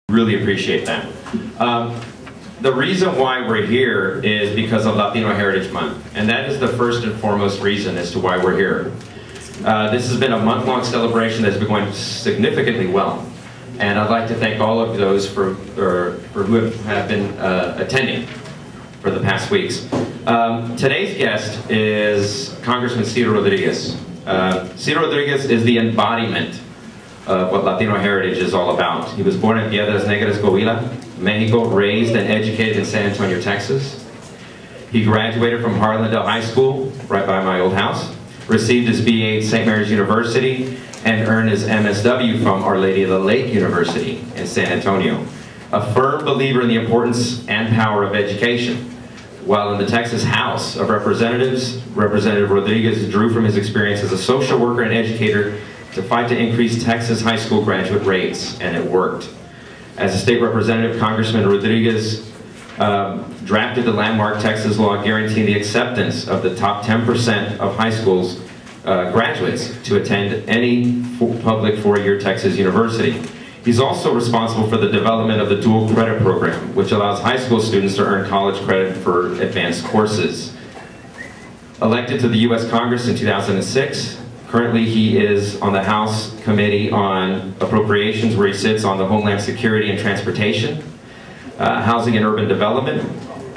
Really appreciate that. The reason why we're here is because of Latino Heritage Month, and that is the first and foremost reason as to why we're here. This has been a month-long celebration that's been going significantly well, and I'd like to thank all of those for who have been attending for the past weeks. Today's guest is Congressman Ciro Rodriguez. Ciro Rodriguez is the embodiment of what Latino heritage is all about. He was born in Piedras Negras, Coahuila, Mexico, raised and educated in San Antonio, Texas. He graduated from Harlandale High School, right by my old house, received his BA at St. Mary's University, and earned his MSW from Our Lady of the Lake University in San Antonio. A firm believer in the importance and power of education. While in the Texas House of Representatives, Representative Rodriguez drew from his experience as a social worker and educator to fight to increase Texas high school graduate rates, and it worked. As a state representative, Congressman Rodriguez drafted the landmark Texas law guaranteeing the acceptance of the top 10% of high schools graduates to attend any public four-year Texas university. He's also responsible for the development of the dual credit program, which allows high school students to earn college credit for advanced courses. Elected to the U.S. Congress in 2006, currently he is on the House Committee on Appropriations, where he sits on the Homeland Security and Transportation, Housing and Urban Development,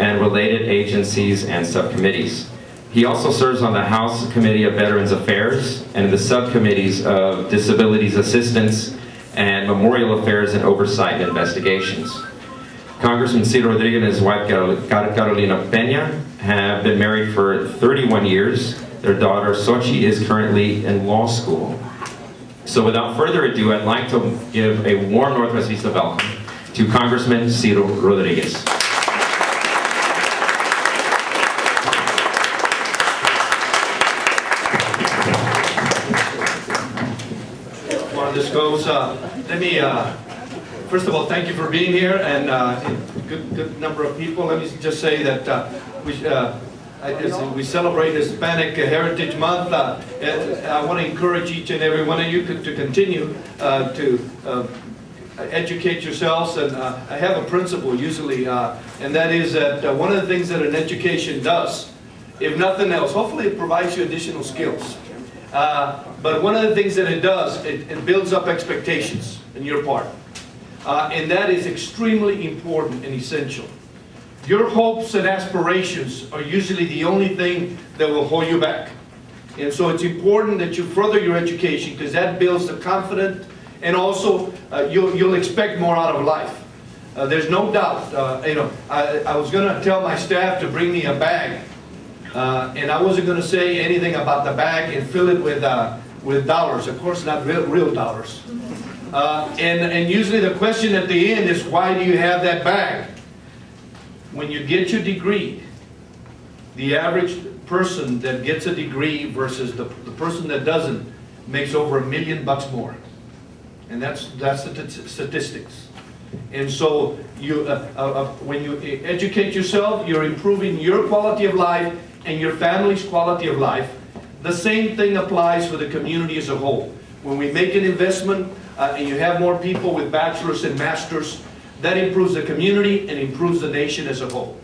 and related agencies and subcommittees. He also serves on the House Committee of Veterans Affairs and the subcommittees of Disabilities Assistance and Memorial Affairs and Oversight and Investigations. Congressman Ciro Rodriguez and his wife Carolina Peña have been married for 31 years. Their daughter Xochi is currently in law school. So without further ado, I'd like to give a warm Northwest Vista welcome to Congressman Ciro Rodriguez. While this goes, let me first of all thank you for being here, and good number of people. Let me just say that as we celebrate Hispanic Heritage Month, I want to encourage each and every one of you to continue to educate yourselves. And I have a principle usually, and that is that one of the things that an education does, if nothing else, hopefully it provides you additional skills. But one of the things that it does, it builds up expectations on your part. And that is extremely important and essential. Your hopes and aspirations are usually the only thing that will hold you back. And so it's important that you further your education, because that builds the confidence, and also you'll expect more out of life. There's no doubt. I was going to tell my staff to bring me a bag, and I wasn't going to say anything about the bag and fill it with dollars. Of course, not real dollars. And usually the question at the end is, why do you have that bag? When you get your degree, the average person that gets a degree versus the person that doesn't makes over $1 million more. And that's the statistics. And so you, when you educate yourself, you're improving your quality of life and your family's quality of life. The same thing applies for the community as a whole. When we make an investment and you have more people with bachelor's and master's, that improves the community and improves the nation as a whole.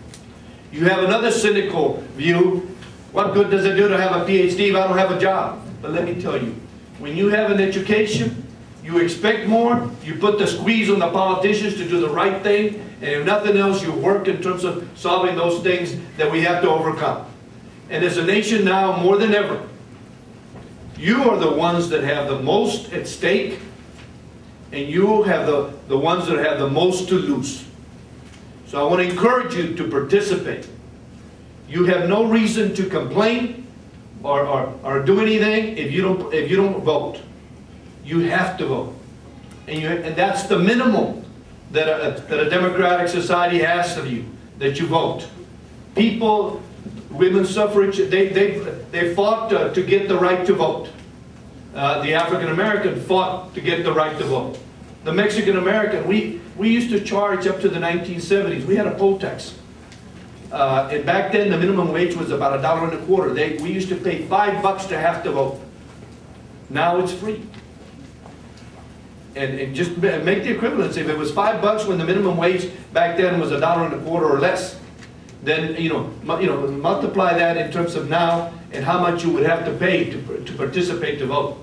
You have another cynical view. What good does it do to have a PhD if I don't have a job? But let me tell you, when you have an education, you expect more, you put the squeeze on the politicians to do the right thing, and if nothing else, you work in terms of solving those things that we have to overcome. And as a nation now, more than ever, you are the ones that have the most at stake, and you have the ones that have the most to lose. So I want to encourage you to participate. You have no reason to complain or do anything if you don't vote. You have to vote, and that's the minimum that a democratic society asks of you, that you vote. People, women's suffrage, they fought to get the right to vote. The African American fought to get the right to vote. The Mexican American, we used to charge up to the 1970s. We had a poll tax. And back then the minimum wage was about $1.25. We used to pay $5 to have to vote. Now it's free. and just make the equivalence. If it was $5 when the minimum wage back then was $1.25 or less, then multiply that in terms of now and how much you would have to pay to participate to vote.